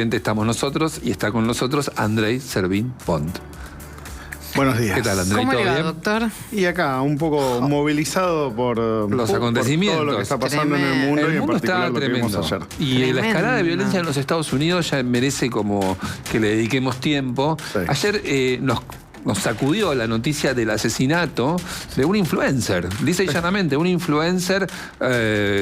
Estamos nosotros y está con nosotros Andrei Servín-Pont. Buenos días. ¿Qué tal, Andrei? ¿Cómo ¿Todo le va, bien? doctor? Y acá, un poco movilizado por los acontecimientos. Por todo lo que está pasando en el mundo El y en mundo particular está lo que tremendo. vimos ayer. Y la escalada de violencia en los Estados Unidos ya merece como que le dediquemos tiempo. Sí. Ayer nos sacudió la noticia del asesinato de un influencer, dice llanamente, un influencer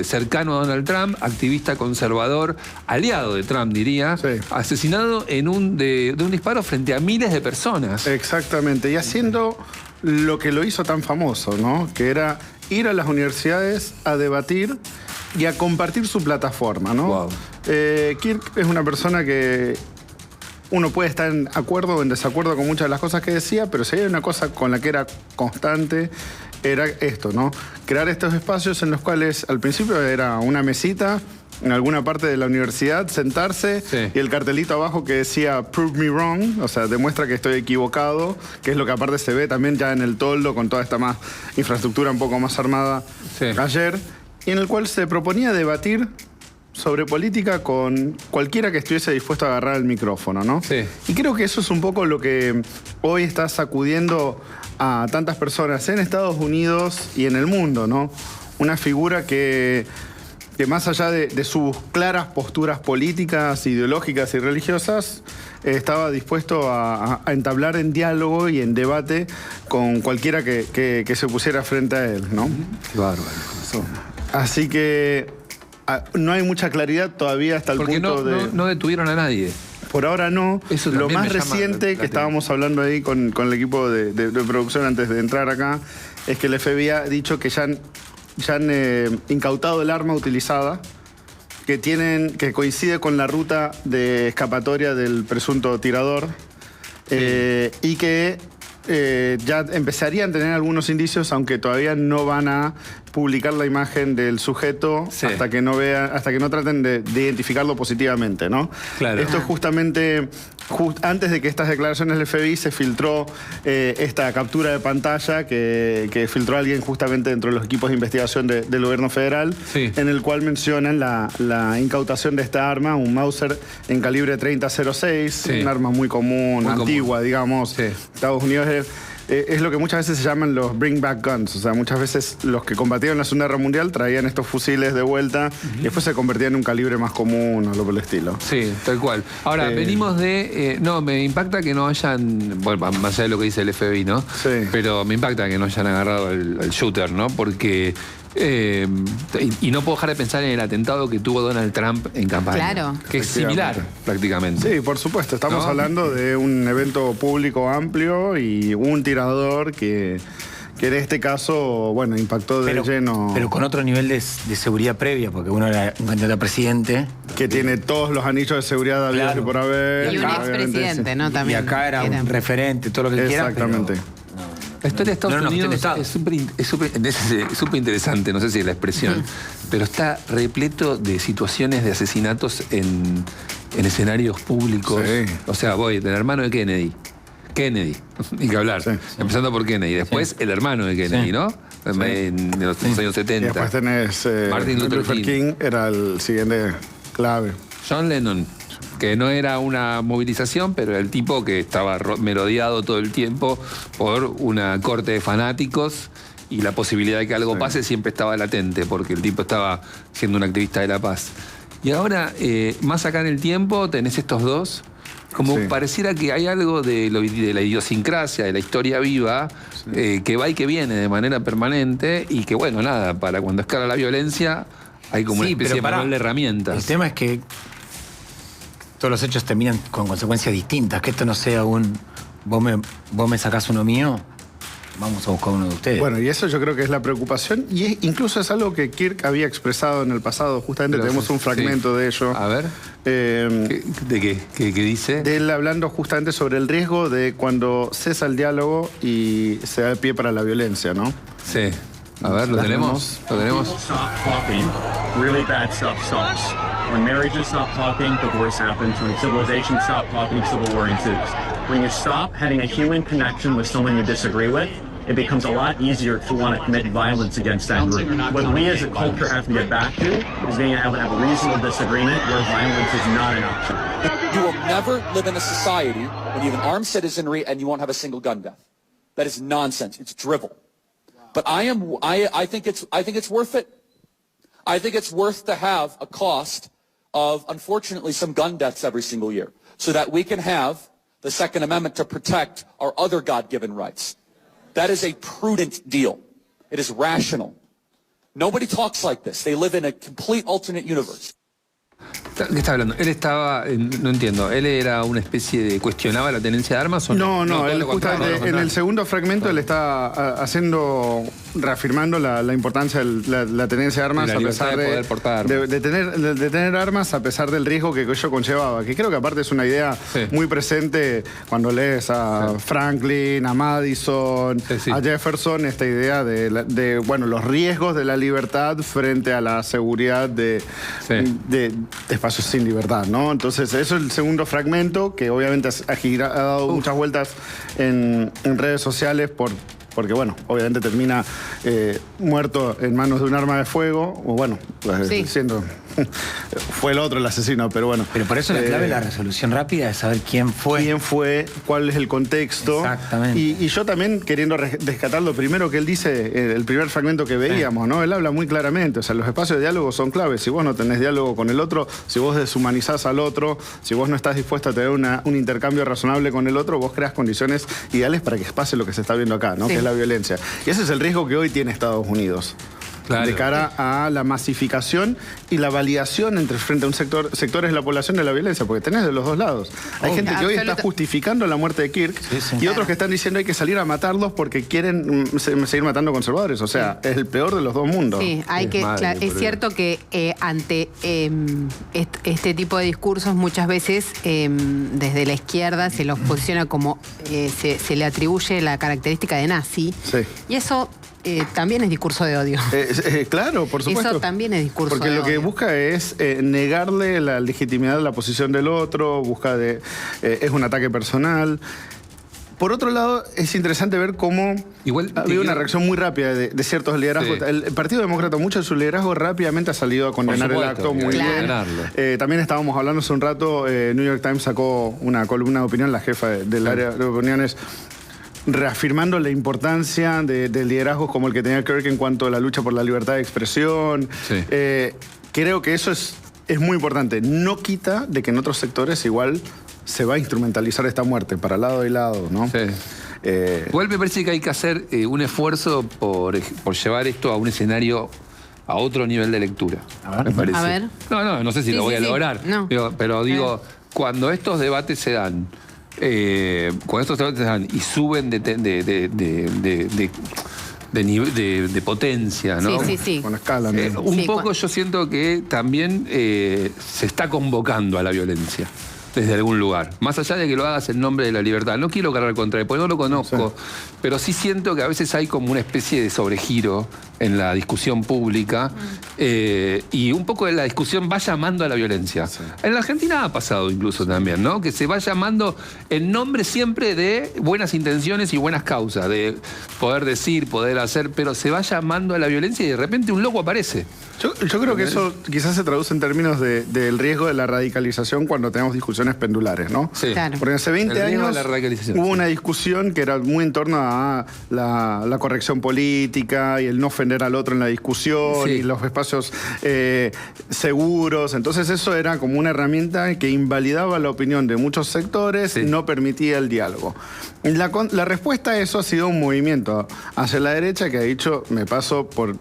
cercano a Donald Trump, activista conservador, aliado de Trump, diría, Sí. asesinado de un disparo frente a miles de personas. Exactamente, y haciendo lo que lo hizo tan famoso, ¿no? Que era ir a las universidades a debatir y a compartir su plataforma, ¿no? Wow. Kirk es una persona que uno puede estar en acuerdo o en desacuerdo con muchas de las cosas que decía, pero si hay una cosa con la que era constante, era esto, ¿no? Crear estos espacios en los cuales al principio era una mesita en alguna parte de la universidad, sentarse, Sí. y el cartelito abajo que decía "Prove me wrong", o sea, demuestra que estoy equivocado, que es lo que aparte se ve también ya en el toldo con toda esta más infraestructura un poco más armada Sí. ayer, y en el cual se proponía debatir sobre política con cualquiera que estuviese dispuesto a agarrar el micrófono, ¿no? Sí. Y creo que eso es un poco lo que hoy está sacudiendo a tantas personas en Estados Unidos y en el mundo, ¿no? Una figura que más allá de sus claras posturas políticas, ideológicas y religiosas, estaba dispuesto a entablar en diálogo y en debate con cualquiera que se pusiera frente a él, ¿no? Qué bárbaro. Así que no hay mucha claridad todavía hasta el Porque punto de... no detuvieron a nadie. Por ahora no. Eso Lo también más me llama reciente la que estábamos hablando ahí con el equipo de producción antes de entrar acá es que el FBI ha dicho que ya han incautado el arma utilizada, que coincide con la ruta de escapatoria del presunto tirador, y que ya empezarían a tener algunos indicios, aunque todavía no van a publicar la imagen del sujeto, Sí. hasta que no traten de identificarlo positivamente, ¿no? Claro. Esto es justamente antes de que estas declaraciones del FBI se filtró esta captura de pantalla que filtró alguien justamente dentro de los equipos de investigación del gobierno federal, Sí. en el cual mencionan la incautación de esta arma, un Mauser en calibre 30-06, Sí. un arma muy común, Muy antigua, digamos. Sí. Estados Unidos es lo que muchas veces se llaman los bring back guns, o sea, muchas veces los que combatían en la Segunda Guerra Mundial traían estos fusiles de vuelta y después se convertían en un calibre más común o lo por el estilo. Sí, tal cual. Ahora, venimos de... no, me impacta que no hayan... Bueno, más allá de lo que dice el FBI, ¿no? Sí. Pero me impacta que no hayan agarrado el shooter, ¿no? Porque... y no puedo dejar de pensar en el atentado que tuvo Donald Trump en campaña. Claro. Que es similar, prácticamente. Sí, por supuesto. Estamos ¿No? hablando de un evento público amplio y un tirador que en este caso, bueno, impactó de lleno. Pero con otro nivel de seguridad previa, porque uno era un candidato a presidente. Que tiene todos los anillos de seguridad habidos Claro. y por haber. Y un obviamente, expresidente, ¿no? Y También. acá era un referente, todo lo que quieran. Exactamente. La historia de Estados No era una Unidos cuestión de es súper interesante, no sé si es la expresión, pero está repleto de situaciones de asesinatos en escenarios públicos. Sí. O sea, voy del hermano de Kennedy, ni que hablar, Sí. empezando por Kennedy, después el hermano de Kennedy, Sí. ¿no? En los años Y 70. después tenés Martin Luther King. era el siguiente clave. John Lennon, que no era una movilización, pero era el tipo que estaba merodeado todo el tiempo por una corte de fanáticos y la posibilidad de que algo pase siempre estaba latente, porque el tipo estaba siendo un activista de la paz. Y ahora, más acá en el tiempo, tenés estos dos, como Sí. pareciera que hay algo de la idiosincrasia, de la historia viva, que va y que viene de manera permanente y que, bueno, nada, para cuando escala la violencia hay como una Sí, especie de pero pará. manual de herramientas. El tema es que todos los hechos terminan con consecuencias distintas. Que esto no sea vos me sacás uno mío, vamos a buscar uno de ustedes. Bueno, y eso yo creo que es la preocupación, y incluso es algo que Kirk había expresado en el pasado. Justamente Pero tenemos un fragmento sí. de ello. A ver, ¿de qué? ¿Qué dice? De él hablando justamente sobre el riesgo de cuando cesa el diálogo y se da el pie para la violencia, ¿no? Sí. A ver, ¿lo tenemos? ¿Lo tenemos? Stop talking, really bad stuff stops. When marriages stop talking, divorce happens. When civilization stop talking, civil war ensues. When you stop having a human connection with someone you disagree with, it becomes a lot easier to want to commit violence against that group. What we as a culture have to get back to is being able to have a reasonable disagreement where violence is not an option. You will never live in a society when you have an armed citizenry and you won't have a single gun death. That is nonsense. It's drivel. But I think it's worth it. I think it's worth to have a cost of, unfortunately, some gun deaths every single year, so that we can have the Second Amendment to protect our other God-given rights. That is a prudent deal. It is rational. Nobody talks like this. They live in a complete alternate universe. ¿Qué está hablando? Él estaba, no entiendo, ¿él era una especie de cuestionaba la tenencia de armas o no? No, él justamente en el segundo fragmento él está reafirmando la importancia de la tenencia de armas a pesar de tener armas a pesar del riesgo que ello conllevaba, que creo que aparte es una idea muy presente cuando lees a Franklin, a Madison, a Jefferson, esta idea de los riesgos de la libertad frente a la seguridad de espacios sin libertad, ¿no? Entonces, eso es el segundo fragmento, que obviamente ha dado muchas vueltas en redes sociales porque, bueno, obviamente termina muerto en manos de un arma de fuego, o bueno, siendo... fue el otro el asesino, pero bueno. Pero por eso la clave de la resolución rápida es saber quién fue. Quién fue, cuál es el contexto. Exactamente. Y yo también queriendo rescatar lo primero que él dice, el primer fragmento que veíamos, ¿no? Él habla muy claramente, o sea, los espacios de diálogo son claves. Si vos no tenés diálogo con el otro, si vos deshumanizás al otro, si vos no estás dispuesto a tener un intercambio razonable con el otro, vos creas condiciones ideales para que pase lo que se está viendo acá, ¿no? Que es la violencia. Y ese es el riesgo que hoy tiene Estados Unidos. Claro. De cara a la masificación y la validación frente a sectores de la población de la violencia, porque tenés de los dos lados. Hay gente que hoy está justificando la muerte de Kirk y otros que están diciendo hay que salir a matarlos porque quieren seguir matando conservadores. O sea, es el peor de los dos mundos. Sí, es cierto que ante este tipo de discursos muchas veces desde la izquierda se los posiciona como se le atribuye la característica de nazi. Sí. Y eso... también es discurso de odio. Claro, por supuesto. Eso también es discurso de odio. Porque lo que busca es negarle la legitimidad de la posición del otro, es un ataque personal. Por otro lado, es interesante ver cómo había una reacción muy rápida de ciertos liderazgos. El Partido Demócrata, mucho de su liderazgo rápidamente ha salido a condenar el acto muy bien. También estábamos hablando hace un rato, New York Times sacó una columna de opinión, la jefa del área de opiniones, reafirmando la importancia de liderazgos como el que tenía Kirk en cuanto a la lucha por la libertad de expresión. Creo que eso es muy importante. No quita de que en otros sectores igual se va a instrumentalizar esta muerte para lado y lado, ¿no? Igual me parece que hay que hacer un esfuerzo por llevar esto a un escenario, a otro nivel de lectura. Me parece. A ver. No sé si lo voy a lograr. No. Pero digo, cuando estos debates se dan, y suben de potencia, ¿no? Con la escala. Un poco yo siento que también se está convocando a la violencia desde algún lugar. Más allá de que lo hagas en nombre de la libertad. No quiero cargar contra él, porque no lo conozco, pero sí siento que a veces hay como una especie de sobregiro en la discusión pública y un poco de la discusión va llamando a la violencia. En la Argentina ha pasado incluso también, ¿no? Que se va llamando en nombre siempre de buenas intenciones y buenas causas, de poder decir, poder hacer, pero se va llamando a la violencia y de repente un loco aparece. Yo creo que eso quizás se traduce en términos del riesgo de la radicalización cuando tenemos discusiones pendulares, ¿no? Sí. Claro. Porque hace 20 años hubo una discusión que era muy en torno a la corrección política y el no ofender al otro en la discusión y los espacios seguros. Entonces eso era como una herramienta que invalidaba la opinión de muchos sectores, no permitía el diálogo. La respuesta a eso ha sido un movimiento hacia la derecha que ha dicho, me paso por...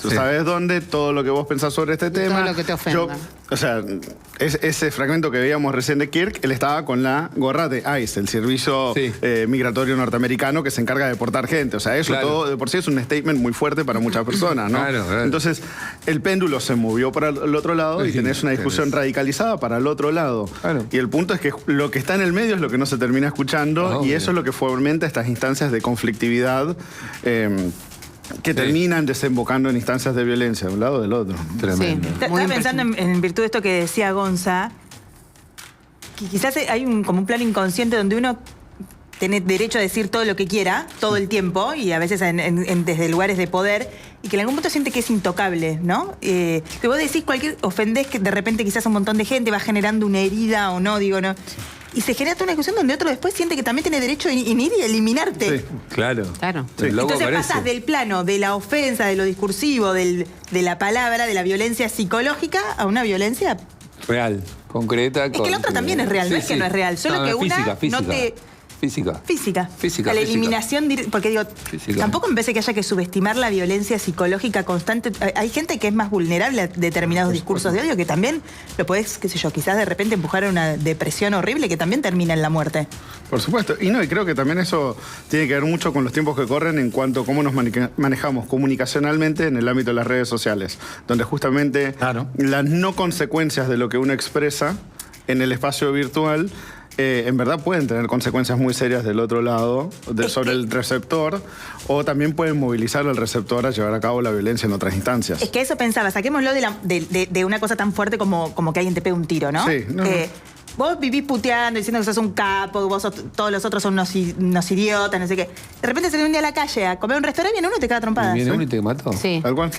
¿Tú sabes dónde? Todo lo que vos pensás sobre este tema. Todo lo que te ofenda. O sea, ese fragmento que veíamos recién de Kirk, él estaba con la gorra de ICE, el servicio migratorio norteamericano que se encarga de deportar gente. O sea, eso todo de por sí es un statement muy fuerte para muchas personas, ¿no? Entonces, el péndulo se movió para el otro lado y tenés una discusión radicalizada para el otro lado. Y el punto es que lo que está en el medio es lo que no se termina escuchando y eso es lo que fomenta estas instancias de conflictividad que terminan desembocando en instancias de violencia de un lado o del otro. Tremendo. Estaba pensando en virtud de esto que decía Gonza, que quizás hay como un plan inconsciente donde uno tiene derecho a decir todo lo que quiera, todo el tiempo, y a veces desde lugares de poder, y que en algún punto siente que es intocable, ¿no? Que vos decís ofendés que de repente quizás un montón de gente va generando una herida o no, digo, no. Y se genera toda una discusión donde otro después siente que también tiene derecho a ir y eliminarte. Sí. Claro. Claro. Sí. El loco Entonces aparece. pasás del plano de la ofensa, de lo discursivo, de la palabra, de la violencia psicológica a una violencia. Real, concreta. Es que la otra también es real, no es que no es real, solo que una no te... Física. Física. La eliminación, porque digo, Física. tampoco me parece que haya que subestimar la violencia psicológica constante. Hay gente que es más vulnerable a determinados discursos de odio que también lo podés, qué sé yo, quizás de repente empujar a una depresión horrible que también termina en la muerte. Por supuesto. Y creo que también eso tiene que ver mucho con los tiempos que corren en cuanto a cómo nos manejamos comunicacionalmente en el ámbito de las redes sociales, donde justamente las no consecuencias de lo que uno expresa en el espacio virtual en verdad pueden tener consecuencias muy serias del otro lado, sobre el receptor, o también pueden movilizar al receptor a llevar a cabo la violencia en otras instancias. Es que eso pensaba, saquémoslo de una cosa tan fuerte como que alguien te pegue un tiro, ¿no? Sí, vos vivís puteando, diciendo que sos un capo, que todos los otros son unos idiotas, no sé qué. De repente salís un día a la calle a comer a un restaurante y viene uno y te caga trompadas. ¿Viene uno y te mató? Sí. Tal cual.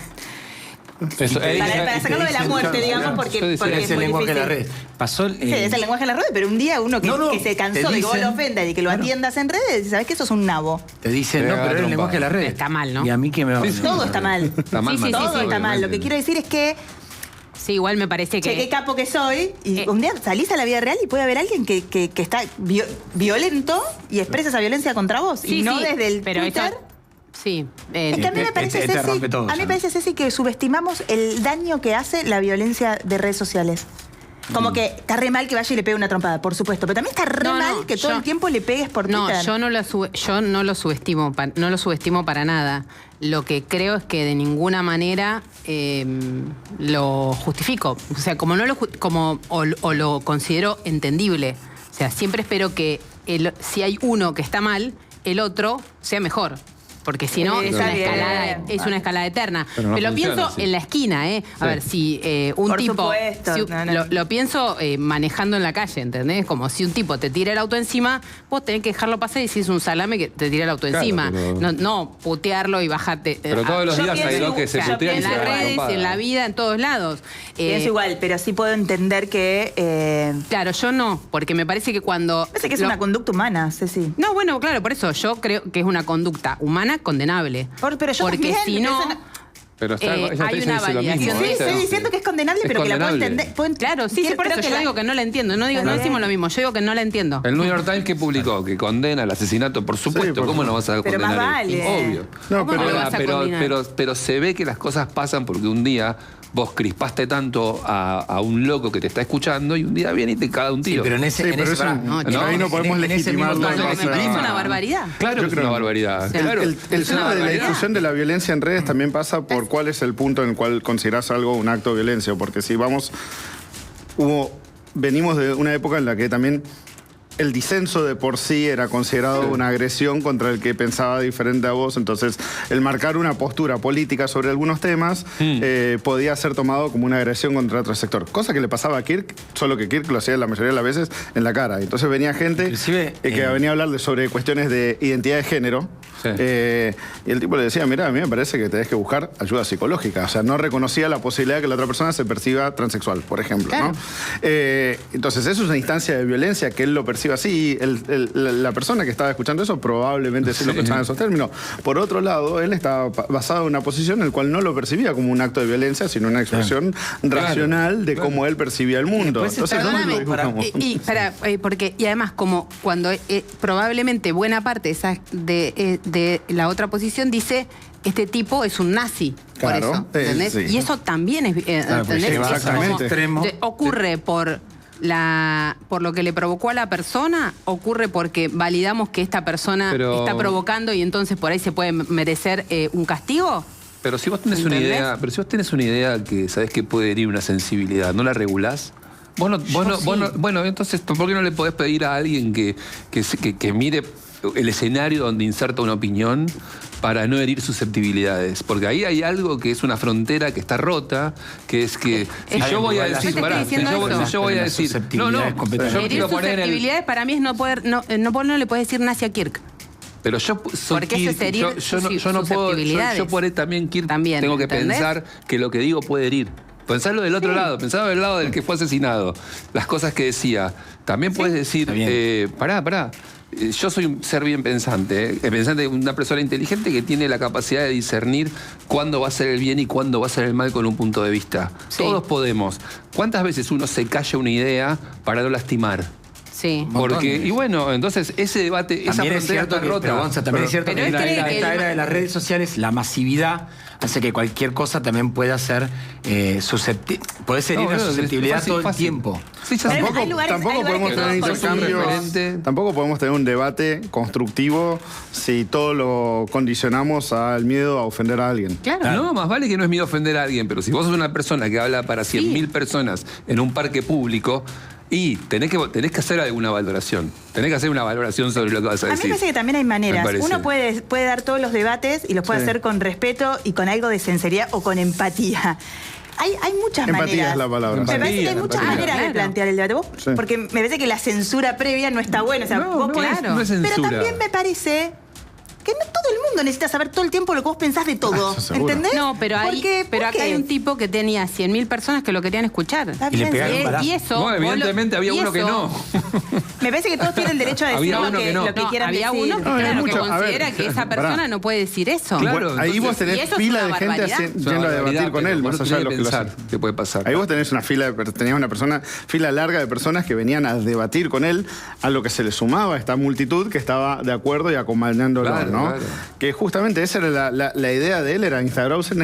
Eso, Para sacarlo de la muerte, digamos, porque yo es Es el muy lenguaje de la difícil. red. Pasó Sí, es el lenguaje de la red, pero un día uno que se cansó de que vos lo ofendas y que lo atiendas en redes, sabés que sos un nabo. Te dicen, Te no, da pero es el trompada. lenguaje de la red. Está mal, ¿no? Y a mí que me va. Todo está mal. Está mal, mal. Todo está mal. Lo que quiero decir es que, Sí, igual me parece che, qué que... capo que soy, y un día salís a la vida real y puede haber alguien que está violento y expresa esa violencia contra vos. Sí, y no sí, desde el pero Twitter. eso- Sí. Es que a mí me parece, Este Ceci, rompe todo, a mí ya. me parece, Ceci, que subestimamos el daño que hace la violencia de redes sociales. Como que está re mal que vaya y le pegue una trompada, por supuesto. Pero también está re No, mal que todo yo- el tiempo le pegues por No, Twitter. yo no lo subestimo, no lo subestimo para nada. Lo que creo es que de ninguna manera lo justifico. O sea, como no lo o lo considero entendible. O sea, siempre espero que si hay uno que está mal, el otro sea mejor. Porque si no, es Está una bien. escalada eterna. Pero no Pero lo funciona pienso así. en la esquina, ¿eh? A ver, si un Por tipo... supuesto, si- no. Lo pienso manejando en la calle, ¿entendés? Como si un tipo te tira el auto encima, vos tenés que dejarlo pasar y si es un salame que te tira el auto Claro, encima. pero- No putearlo y bajarte. Pero todos los Yo días hay pienso dos que se igual, putean y En se las agarran redes, trompadas. en la vida, en todos lados. Pienso igual, pero sí puedo entender que... Claro, yo no, porque me parece que cuando... parece que es lo- una conducta humana, Ceci. No, bueno, claro, por eso yo creo que es una conducta humana condenable. Pero yo porque también, si no... eso no- Pero está, ella te hay dice una lo mismo, validación de Sí, eso. estoy diciendo que es condenable, Es pero que la puedo condenable. entender. Claro, sí, por eso yo digo que no la entiendo. No decimos lo mismo, yo digo que no la entiendo. El New York Times que publicó que condena el asesinato, por supuesto, por ¿cómo no vas a Pero condenar más esto? vale. Obvio. No, ¿Cómo pero- no lo vas a condenar? pero se ve que las cosas pasan porque un día vos crispaste tanto a un loco que te está escuchando y un día viene y te caga un Sí, tiro. pero en ese. Sí, en pero ese- eso pará, no, no, ahí no podemos en ese mismo legitimarlo. tono en de base a- Es una barbaridad. Claro que es una barbaridad. Sí. Claro, El es una tema de la barbaridad. discusión de la violencia en redes también pasa por cuál es el punto en el cual considerás algo un acto de violencia. Porque si venimos de una época en la que también el disenso de por sí era considerado una agresión contra el que pensaba diferente a vos. Entonces, el marcar una postura política sobre algunos temas podía ser tomado como una agresión contra otro sector. Cosa que le pasaba a Kirk, solo que Kirk lo hacía la mayoría de las veces en la cara. Entonces venía gente Inclusive, que venía a hablar sobre cuestiones de identidad de género. Sí. Y el tipo le decía, mira, a mí me parece que tenés que buscar ayuda psicológica. O sea, no reconocía la posibilidad de que la otra persona se perciba transexual, por ejemplo. Claro. ¿no? Entonces, eso es una instancia de violencia que él lo percibe así. La persona que estaba escuchando eso probablemente sí lo pensaba en esos términos. Por otro lado, él estaba basado en una posición en la cual no lo percibía como un acto de violencia, sino una expresión racional de cómo él percibía el mundo. después Entonces, está- no lo Perdóname, discutamos. y además, como cuando probablemente buena parte de la otra posición dice, este tipo es un nazi. Claro, por eso, ¿entendés? sí. Y eso también es... Claro, pues ¿entendés? lleva Es exactamente. como- extremo. ocurre por lo que le provocó a la persona, ocurre porque validamos que esta persona Pero- está provocando y entonces por ahí se puede merecer un castigo. Pero si vos tenés una ¿Entendés? idea, pero si vos tenés una idea que sabés que puede herir una sensibilidad, ¿no la regulás? Bueno, entonces, ¿por qué no le podés pedir a alguien que mire el escenario donde inserta una opinión para no herir susceptibilidades. Porque ahí hay algo que es una frontera que está rota, que es que si yo voy a decir, Herir susceptibilidades para mí es no poder, no le puedes decir nazi a Kirk. Pero yo soy Porque Kirk, eso es herir yo no puedo, yo por ahí también Kirk tengo que ¿entendés? pensar que lo que digo puede herir. Pensarlo del otro lado, pensarlo del lado del que fue asesinado. Las cosas que decía. También puedes decir, pará. Yo soy un ser bien pensante, una persona inteligente que tiene la capacidad de discernir cuándo va a ser el bien y cuándo va a ser el mal con un punto de vista. Sí. Todos podemos. ¿Cuántas veces uno se calla una idea para no lastimar? Sí. Porque, y bueno, entonces ese debate, esa También es frontera cierto está que, rota. pero, Gonza, también es cierto pero que es que esta era de las redes sociales, la masividad hace que cualquier cosa también pueda ser susceptible. Puede ser una susceptibilidad todo el tiempo. Sí, ya Pero sé. hay lugares Tampoco podemos que tener todos intercambios. coincidimos. Tampoco podemos tener un debate constructivo si todo lo condicionamos al miedo a ofender a alguien. Claro. No, más vale que no es miedo ofender a alguien, pero si vos sos una persona que habla para 100.000 personas en un parque público, y tenés que hacer alguna valoración. Tenés que hacer una valoración sobre lo que vas a A mí decir. me parece que también hay maneras. Me parece. Uno puede dar todos los debates y los puede Sí. hacer con respeto y con algo de sinceridad o con empatía. Hay muchas Empatía maneras. es la palabra. Me parece que hay Empatía, muchas empatía. maneras de Claro. plantear el debate. Sí. Porque me parece que la censura previa no está buena. O sea, No, vos no podés- es- no es censura. Pero también me parece que no todo el mundo necesita saber todo el tiempo lo que vos pensás de todo. Eso seguro. ¿Entendés? No, pero ¿Por acá qué? hay un tipo que tenía 100.000 personas que lo querían escuchar. Está Y le bien, pegaron sí. un balazo. Y eso. No, vos lo- evidentemente había y uno que eso- no. Me parece que todos tienen derecho a decir Había lo uno que, que no. lo que No, quieran había decir. uno que, No, hay claro, que mucho. A ver, considera que esa persona pará. no puede decir eso. Claro. Ahí vos entonces- tenés ¿y eso es fila una de gente barbaridad? Es una yendo a debatir barbaridad, con pero él, vos más no allá de tenés lo que que lo pensar hace. qué puede pasar. Ahí vos tenés una fila larga de personas que venían a debatir con él, a lo que se le sumaba esta multitud que estaba de acuerdo y acompañándolo, Claro, ¿no? claro. Que justamente esa era la idea de él, era instalarse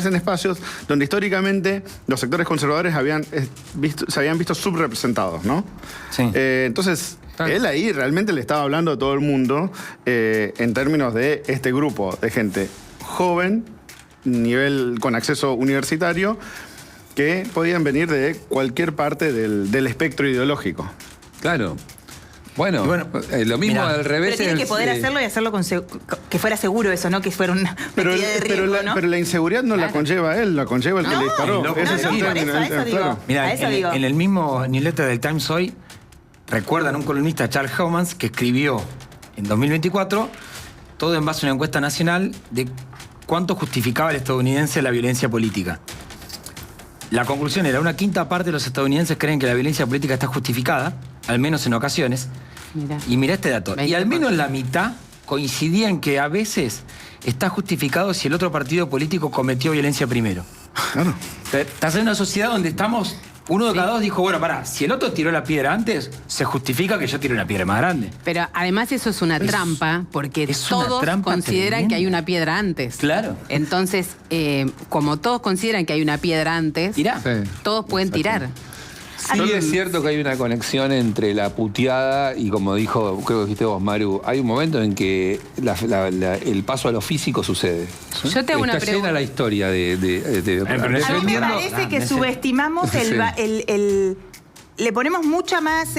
en espacios donde históricamente los sectores conservadores se habían visto subrepresentados, ¿no? Sí. Entonces, Claro. él ahí realmente le estaba hablando a todo el mundo en términos de este grupo de gente joven, con acceso universitario, que podían venir de cualquier parte del espectro ideológico. Claro. Bueno, Y bueno, lo mismo mirá. al revés. Pero tiene que poder hacerlo y hacerlo que fuera seguro eso, no que fuera una Pero, metida de riesgo, ¿no? pero la inseguridad no la conlleva él, la conlleva el que le disparó. no, Ese es el por término. eso, a eso digo. claro. Mira, A eso digo. en el mismo newsletter del Times hoy, recuerdan un columnista, Charles Heumans, que escribió en 2024, todo en base a una encuesta nacional, de cuánto justificaba el estadounidense la violencia política. La conclusión era, una quinta parte de los estadounidenses creen que la violencia política está justificada, al menos en ocasiones. Mirá. Y mira este dato. Y al menos la mitad coincidía en que a veces está justificado si el otro partido político cometió violencia primero. Claro. Estás en una sociedad donde estamos, uno de cada dos dijo, bueno, pará, si el otro tiró la piedra antes, se justifica que yo tire una piedra más grande. Pero además eso es una trampa, porque es una todos trampa consideran tremenda. que hay una piedra antes. Claro. Entonces, como todos consideran que hay una piedra antes, Tirá. Sí. todos pueden tirar. Sí, es cierto que hay una conexión entre la puteada y, como creo que dijiste vos, Maru, hay un momento en que el paso a lo físico sucede. Yo te hago una Está llena pregunta. la historia pero A mí me defendiendo- parece que ese- subestimamos Sí. le ponemos mucha más,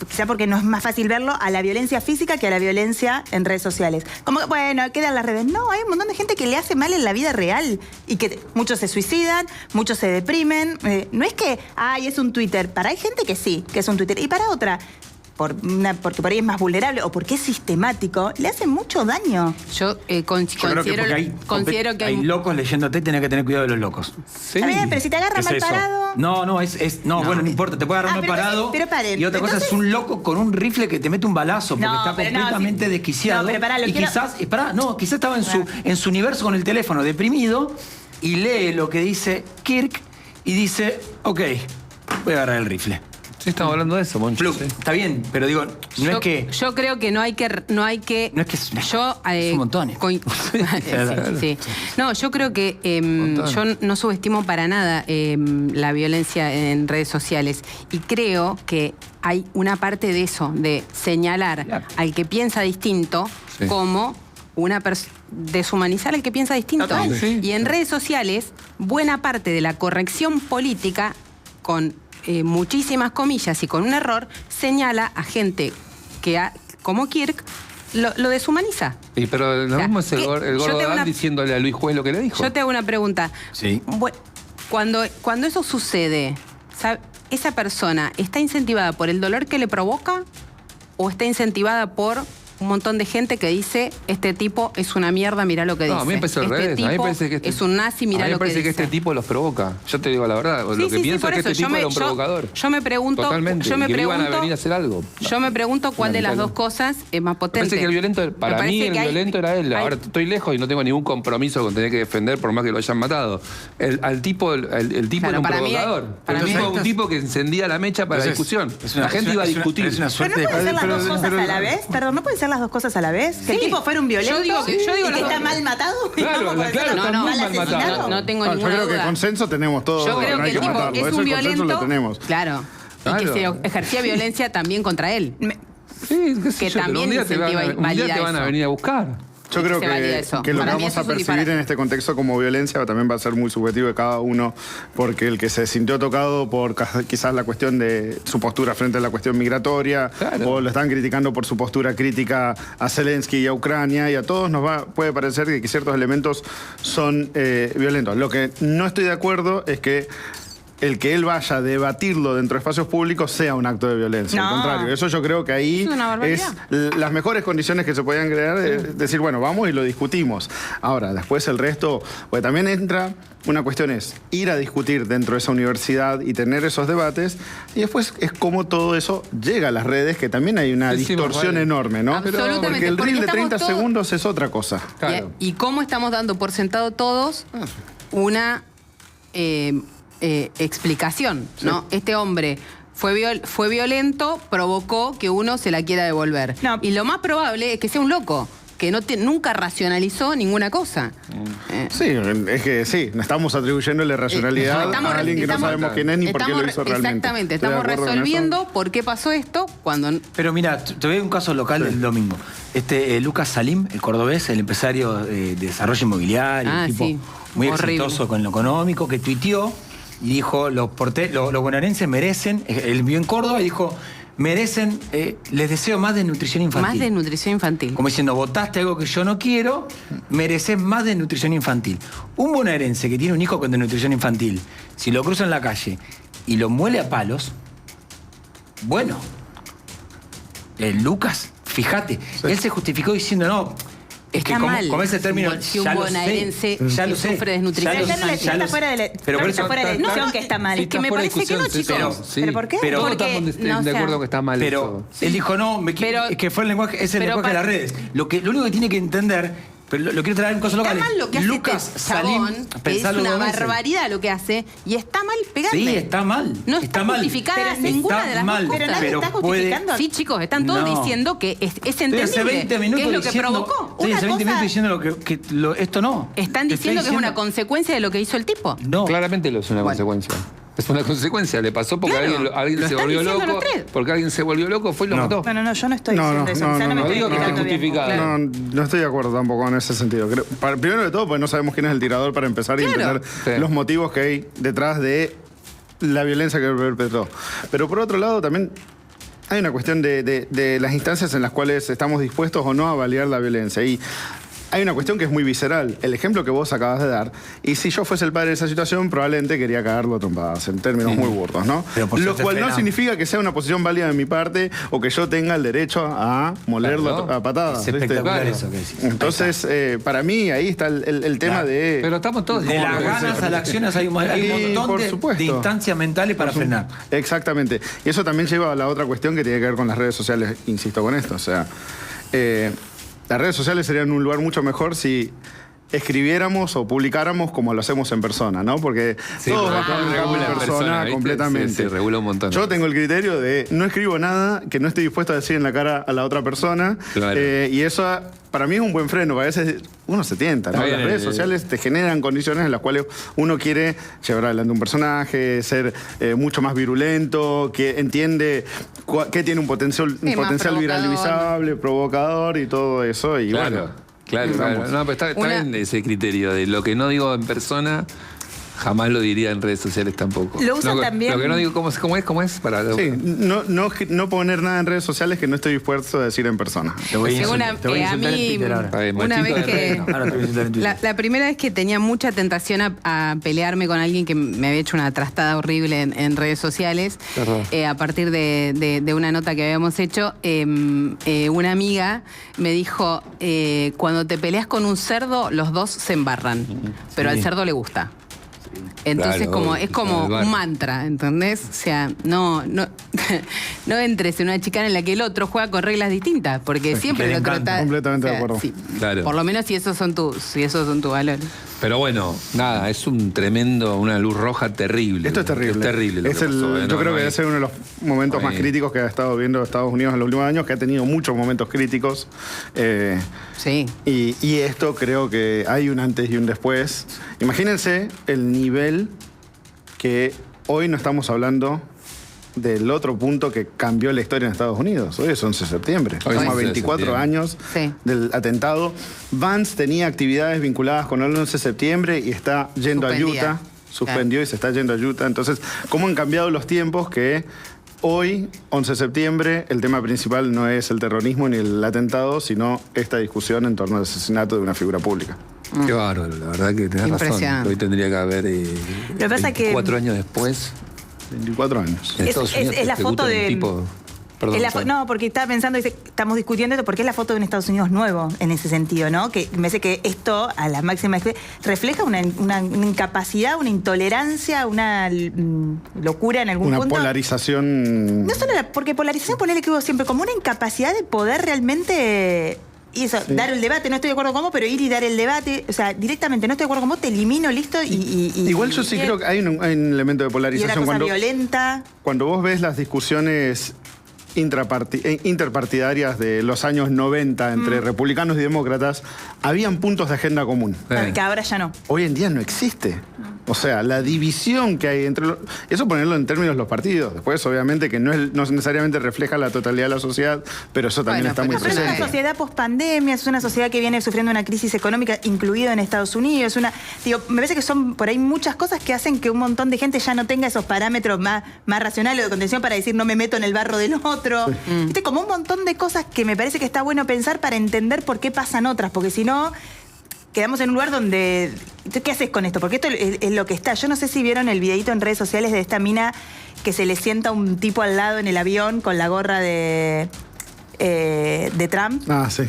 quizá porque no es más fácil verlo, a la violencia física que a la violencia en redes sociales. Como que, bueno, quedan las redes. No, hay un montón de gente que le hace mal en la vida real y que muchos se suicidan, muchos se deprimen. No es que, es un Twitter. Hay gente que sí, que es un Twitter. Y para otra, porque por ahí es más vulnerable o porque es sistemático, le hace mucho daño. Yo Yo creo que considero, porque considero que hay locos leyéndote y tenés que tener cuidado de los locos. Sí. Está bien, pero si te agarra ¿Qué mal es eso? parado... No, bueno, no importa, te puede agarrar mal pero parado. pero paren. Y otra cosa Entonces- es un loco con un rifle que te mete un balazo porque No, está pero no, completamente sí. desquiciado. No, pero pará, lo y quiero- quizás estaba en su universo con el teléfono deprimido y lee lo que dice Kirk y dice, ok, voy a agarrar el rifle. Sí, estamos hablando de eso, Moncho. Flu, sí. está bien, pero digo, no es que... Yo creo que no hay que... No es que es yo, un montón. sí. No, yo creo que yo no subestimo para nada la violencia en redes sociales. Y creo que hay una parte de eso, de señalar Claro. al que piensa distinto Sí. como deshumanizar al que piensa distinto. Total. Sí. Y en redes sociales, buena parte de la corrección política, con muchísimas comillas y con un error, señala a gente como Kirk, lo deshumaniza. Pero lo mismo es el yo gordo te hago Dan diciéndole a Luis Juez lo que le dijo. Yo te hago una pregunta. Sí. Cuando eso sucede, ¿esa persona está incentivada por el dolor que le provoca o está incentivada por un montón de gente que dice, este tipo es una mierda, mirá lo que dice? No, a mí me parece al revés. A mí me parece que es un nazi, mirá lo que dice. A mí me parece que este tipo los provoca. Yo te digo la verdad. Sí, lo que pienso por es que eso. este tipo era un provocador. Yo me pregunto... Totalmente. Yo me que pregunto, iban a venir a hacer algo. Yo me pregunto cuál de las dos cosas es más potente. Me parece que el violento, para mí el violento era él. Ahora estoy lejos y no tengo ningún compromiso con tener que defender por más que lo hayan matado. El tipo era un provocador. El tipo un tipo que encendía la mecha para la discusión. La gente iba a discutir. Es una suerte Pero no pueden ser las dos cosas a la vez. Perdón, ¿no pueden ser las dos cosas a la vez? Que el tipo fuera un violento yo digo y que está mal matado. Claro, está muy mal matado. No tengo Yo ninguna creo que duda. consenso tenemos todos. Yo creo no que hay el tipo matarlo. es Eso un el consenso violento. lo tenemos. Claro. Claro. Y que se ejercía violencia también contra él. Sí, qué sé Que yo, pero también un día te valida van a eso. venir a buscar. Yo Y creo se valida que eso. lo que Para mí vamos eso a es un percibir disparate. en este contexto como violencia también va a ser muy subjetivo de cada uno, porque el que se sintió tocado por quizás la cuestión de su postura frente a la cuestión migratoria, Claro. o lo están criticando por su postura crítica a Zelensky y a Ucrania, y a todos puede parecer que ciertos elementos son violentos. Lo que no estoy de acuerdo es que el que él vaya a debatirlo dentro de espacios públicos sea un acto de violencia. No. Al contrario, eso yo creo que ahí Es una barbaridad. las mejores condiciones que se podían crear, decir, bueno, vamos y lo discutimos. Ahora, después el resto, pues también entra, una cuestión es ir a discutir dentro de esa universidad y tener esos debates, y después es como todo eso llega a las redes, que también hay una Sí, sí, distorsión vale. enorme, ¿no? Absolutamente, Porque el porque reel de estamos 30 todos- segundos es otra cosa. Claro. Y cómo estamos dando por sentado todos una explicación, ¿no? Este hombre fue violento, provocó que uno se la quiera devolver. No. Y lo más probable es que sea un loco, que nunca racionalizó ninguna cosa. Sí, es que sí, no estamos atribuyéndole racionalidad Estamos- a alguien que no estamos- sabemos quién es ni por qué lo hizo realmente. Exactamente, Estoy de estamos acuerdo con eso. resolviendo por qué pasó esto cuando... Pero mira, te doy un caso local del domingo. Lucas Salim, el cordobés, el empresario de desarrollo inmobiliario, Ah, un tipo sí. muy Horrible. exitoso con lo económico, que tuiteó y dijo, los bonaerenses merecen, él vivió en Córdoba y dijo, merecen, les deseo más de nutrición infantil. Más de nutrición infantil. Como diciendo, votaste algo que yo no quiero, mereces más de nutrición infantil. Un bonaerense que tiene un hijo con desnutrición infantil, si lo cruza en la calle y lo muele a palos, bueno, Lucas, fíjate, él se justificó diciendo, no, es que Está como, mal como ese término, que un ya lo bonaerense sé, ya que lo sé, sufre desnutrición ya lo sé, Está ya lo fuera de la, sé. Pero por está eso, fuera de la No, discusión no, que está mal. es que me fuera de parece que no, discusión, chicos. sí. ¿Pero por qué? Pero- Todos Porque, estamos no, o de sea, acuerdo que está mal Pero eso. él dijo, no, Pero- es que fue el lenguaje, es el pero lenguaje de las pa- redes. Lo único que tiene que entender, pero lo quiero traer en cosas Está locales. mal lo que hace Lucas este chabón, Salim, que es pensalo una dos veces. barbaridad lo que hace, y está mal pegarle. Sí, está mal. No está mal. justificada Pero ninguna está de las mal, dos Pero cosas. nadie está puede- justificando. Sí, chicos, están todos No. diciendo que es Estoy entendible. hace 20 minutos que es lo que diciendo, provocó. estoy hace 20 minutos diciendo esto no. Están Te diciendo que estoy es una diciendo- consecuencia de lo que hizo el tipo. No. Claramente lo es una consecuencia. Es una consecuencia, le pasó porque Claro, alguien lo se están volvió diciendo loco. los tres. Porque alguien se volvió loco, fue y lo No. mató. No, yo no estoy No, diciendo no, eso. no, o sea, no, me no estoy digo que esté explicando bien. justificado. No, no estoy de acuerdo tampoco en ese sentido. Primero de todo, pues no sabemos quién es el tirador para empezar y Claro. entender Sí. los motivos que hay detrás de la violencia que perpetró. Pero por otro lado, también hay una cuestión de las instancias en las cuales estamos dispuestos o no a validar la violencia. Y hay una cuestión que es muy visceral. El ejemplo que vos acabas de dar. Y si yo fuese el padre de esa situación, probablemente quería cagarlo a trompadas, en términos muy burdos, ¿no? Pero por Lo suerte cual no frenamos. significa que sea una posición válida de mi parte o que yo tenga el derecho a molerlo Claro. a patadas. Es ¿viste? espectacular Claro. eso que decís. Entonces, para mí ahí está el tema Claro. de... Pero estamos todos De las acuerdo. ganas a las acciones hay un Y, montón por de supuesto. instancias mentales para frenar. Exactamente. Y eso también lleva a la otra cuestión que tiene que ver con las redes sociales, insisto con esto. O sea, las redes sociales serían un lugar mucho mejor si escribiéramos o publicáramos como lo hacemos en persona, ¿no? Porque Sí, todo porque va todo comunicado regula en en persona persona, ¿viste? completamente. Sí, regula un montón. Yo tengo el criterio de no escribo nada que no estoy dispuesto a decir en la cara a la otra persona. Claro. Y eso para mí es un buen freno. A veces uno se tienta, ¿no? Está bien, Las redes sociales te generan condiciones en las cuales uno quiere llevar adelante un personaje, ser mucho más virulento, que entiende que tiene un potencial más provocador. viralizable, provocador y todo eso. Y Claro, bueno, claro. vamos. No, pero está Una- bien ese criterio de lo que no digo en persona, Jamás lo diría en redes sociales tampoco. Lo usan No, también. Lo que no digo, ¿cómo es? Para, Sí, no poner nada en redes sociales que no estoy dispuesto a decir en persona. Te voy a Según insultar, te voy a a insultar en mí, Twitter ahora. Está bien, una machito vez de que... reino. Ahora te voy a insultar en Twitter. La primera vez que tenía mucha tentación a pelearme con alguien que me había hecho una trastada horrible en redes sociales, a partir de una nota que habíamos hecho, una amiga me dijo, cuando te peleas con un cerdo, los dos se embarran, pero al cerdo le gusta. Entonces Claro, es como salvar. un mantra, ¿entendés? O sea, no entres en una chicana en la que el otro juega con reglas distintas, porque siempre le el otro encanta. está... Completamente de acuerdo. sí. Claro. Por lo menos si esos son tus valores. Pero bueno, nada, es una luz roja terrible. Esto es terrible. Es terrible lo Es que pasó, yo no, creo no que hay- debe ser uno de los momentos no más hay- críticos que ha estado viendo Estados Unidos en los últimos años, que ha tenido muchos momentos críticos. Sí. Y esto creo que hay un antes y un después. Imagínense el nivel que hoy no estamos hablando del otro punto que cambió la historia en Estados Unidos. Hoy es 11 de septiembre. Hoy es Estamos a 11 de 24 septiembre. años Sí. del atentado. Vance tenía actividades vinculadas con el 11 de septiembre y está yendo a Suspendida. Utah. Suspendió y se está yendo a Utah. Entonces, ¿cómo han cambiado los tiempos que hoy, 11 de septiembre, el tema principal no es el terrorismo ni el atentado, sino esta discusión en torno al asesinato de una figura pública? Qué bárbaro, la verdad que tenés razón. Impresionante. Hoy tendría que haber que pasa es que- 4 años después. 24 años. En Es- Estados Unidos es la ejecutan foto un de- tipo- Perdón, Es la Sara. no, porque estaba pensando, estamos discutiendo esto, porque es la foto de un Estados Unidos nuevo en ese sentido, ¿no? Que me parece que esto, a la máxima, refleja una incapacidad, una intolerancia, una locura en algún Una punto. polarización. No solo porque polarización, ponerle que hubo siempre como una incapacidad de poder realmente. Y eso, dar el debate, no estoy de acuerdo con vos, pero ir y dar el debate, o sea, directamente no estoy de acuerdo con vos, te elimino, listo, y Igual yo sí creo que hay un elemento de Y una polarización. cosa violenta. Cuando vos ves las discusiones interpartidarias de los años 90 entre republicanos y demócratas, habían puntos de agenda común. Que ahora ya no. Hoy en día no existe. O sea, la división que hay entre eso ponerlo en términos de los partidos. Después, obviamente, que no necesariamente refleja la totalidad de la sociedad, pero eso también Bueno, está pero muy No, pero es una presente. sociedad post-pandemia, es una sociedad que viene sufriendo una crisis económica, incluida en Estados Unidos. Me parece que son por ahí muchas cosas que hacen que un montón de gente ya no tenga esos parámetros más racionales o de contención para decir no me meto en el barro del otro. Viste, como un montón de cosas que me parece que está bueno pensar para entender por qué pasan otras, porque si no quedamos en un lugar donde... ¿Qué haces con esto? Porque esto es lo que está. Yo no sé si vieron el videito en redes sociales de esta mina que se le sienta un tipo al lado en el avión con la gorra de Trump. Ah, sí.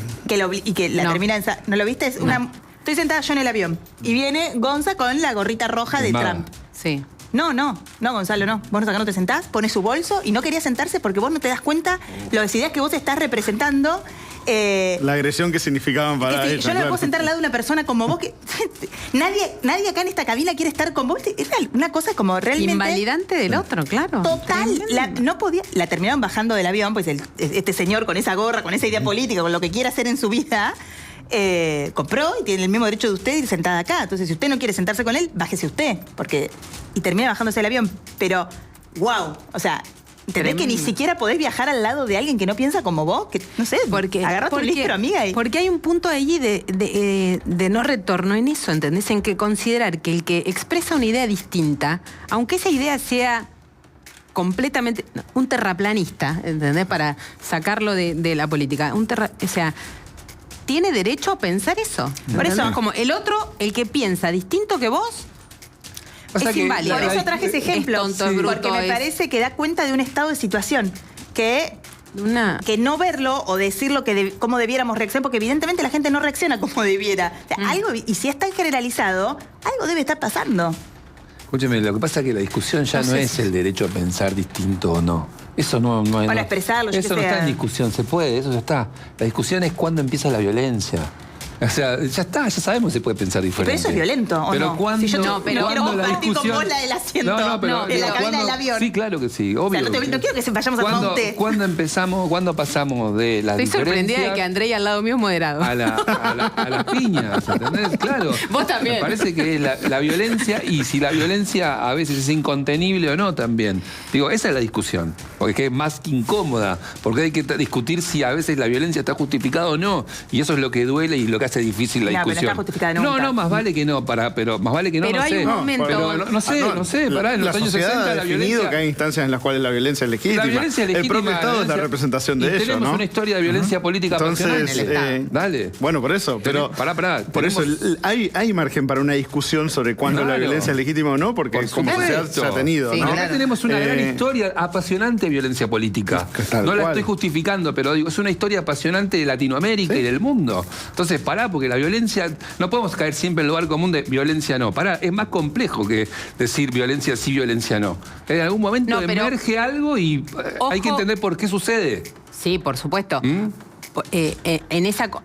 Y que la No. termina en... ¿No lo viste? Estoy sentada yo en el avión y viene Gonza con la gorrita roja de Maga. Trump. Sí. No, Gonzalo, no. Vos acá no te sentás, pones su bolso y no querías sentarse porque vos no te das cuenta las ideas que vos estás representando. La agresión que significaban para Que si ella. yo no me claro. puedo sentar al lado de una persona como vos que nadie acá en esta cabina quiere estar con vos. Es una cosa como realmente Invalidante del otro, claro. total. No podía. La terminaron bajando del avión, pues este señor con esa gorra, con esa idea política, con lo que quiera hacer en su vida. Compró y tiene el mismo derecho de usted ir sentada acá. Entonces, si usted no quiere sentarse con él, bájese usted. Y termina bajándose del avión. Pero, wow. O sea, ¿entendés que ni siquiera podés viajar al lado de alguien que no piensa como vos? Que, no sé, agarrate un libro, amiga. Porque hay un punto allí de no retorno en eso, ¿entendés? En que considerar que el que expresa una idea distinta, aunque esa idea sea completamente un terraplanista, ¿entendés? Para sacarlo de la política. O sea, tiene derecho a pensar eso. Por eso. Como el otro, el que piensa distinto que vos, O sea es que inválido. Por eso traje ese ejemplo. Es tonto, es bruto, porque me es parece que da cuenta de un estado de situación. Que no verlo o decirlo cómo debiéramos reaccionar, porque evidentemente la gente no reacciona como debiera. O sea, y si es tan generalizado, algo debe estar pasando. Escúcheme, lo que pasa es que la discusión ya no es el derecho a pensar distinto o no. Eso no hay. Para no- expresarlo, yo Eso que no sea. está en discusión, se puede, eso ya está. La discusión es cuándo empieza la violencia. O sea, ya está, ya sabemos que se puede pensar diferente. Pero eso es violento, ¿o pero no? ¿cuándo, Si yo no quiero ¿cuándo la compartir con discusión- vos la del asiento, pero en la cabina ¿cuándo- del avión. Sí, claro que sí, obvio. O sea, no quiero que vayamos a tomar un té. ¿Cuándo pasamos de las Estoy sorprendida de diferencias que Andrei al lado mío es moderado. a las piñas, ¿entendés? Claro. Vos también. Me parece que es la violencia, y si la violencia a veces es incontenible o no también. Digo, esa es la discusión. porque es más que incómoda, porque hay que discutir si a veces la violencia está justificada o no, y eso es lo que duele y lo que hace difícil la No, pero no discusión. está justificada No, nunca. no, más vale que no, pero más vale que no, Pero no hay sé. un momento- Pero no sé, pará, en los la años sociedad 60 ha la definido violencia... que hay instancias en las cuales la violencia es legítima. La violencia es legítima. El propio Estado es la representación de y ello, tenemos ¿no? una historia de violencia política apasionante. Entonces, Dale. bueno, por eso, pero Pará, por eso tenemos- hay margen para una discusión sobre cuándo la Claro. violencia es legítima o no, porque Por como sociedad supuesto. se ha tenido, Sí, ¿no? Acá claro. tenemos una gran Eh, historia apasionante de violencia política. Tal No la cual. estoy justificando, pero digo, es una historia apasionante de Latinoamérica Sí. y del mundo. Entonces, pará, porque la violencia, no podemos caer siempre en el lugar común de violencia no. Pará, es más complejo que decir violencia sí, violencia no. En algún momento No, pero- emerge algo y hay que Ojo. entender por qué sucede. Sí, por supuesto. ¿Mm?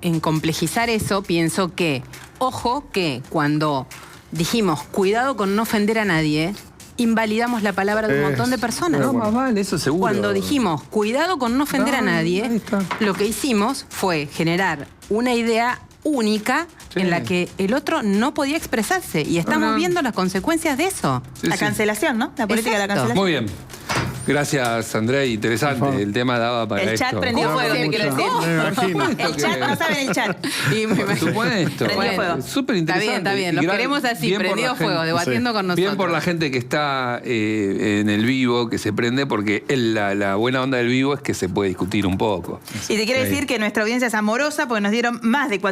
En complejizar eso, pienso que, ojo, que cuando dijimos cuidado con no ofender a nadie, invalidamos la palabra de un montón de personas. No, más vale, eso seguro. Cuando dijimos cuidado con no ofender a Ah, ahí nadie, está. lo que hicimos fue generar una idea única Sí. en la que el otro no podía expresarse. Y estamos no. viendo las consecuencias de eso. Sí, La sí. cancelación, ¿no? La política de la Exacto. cancelación. Muy bien. Gracias, André. Interesante. El tema daba para El esto. chat prendió fuego, te quiero decir. Me imagino. El chat, no saben el chat. Y me Por imagino- supuesto. Prendió fuego. Súper interesante. Está bien. Y Lo gran- queremos así, bien por prendido la gente. fuego, debatiendo con nosotros. Bien por la gente que está en el vivo, que se prende, porque la buena onda del vivo es que se puede discutir un poco. Y te quiero decir que nuestra audiencia es amorosa porque nos dieron más de 4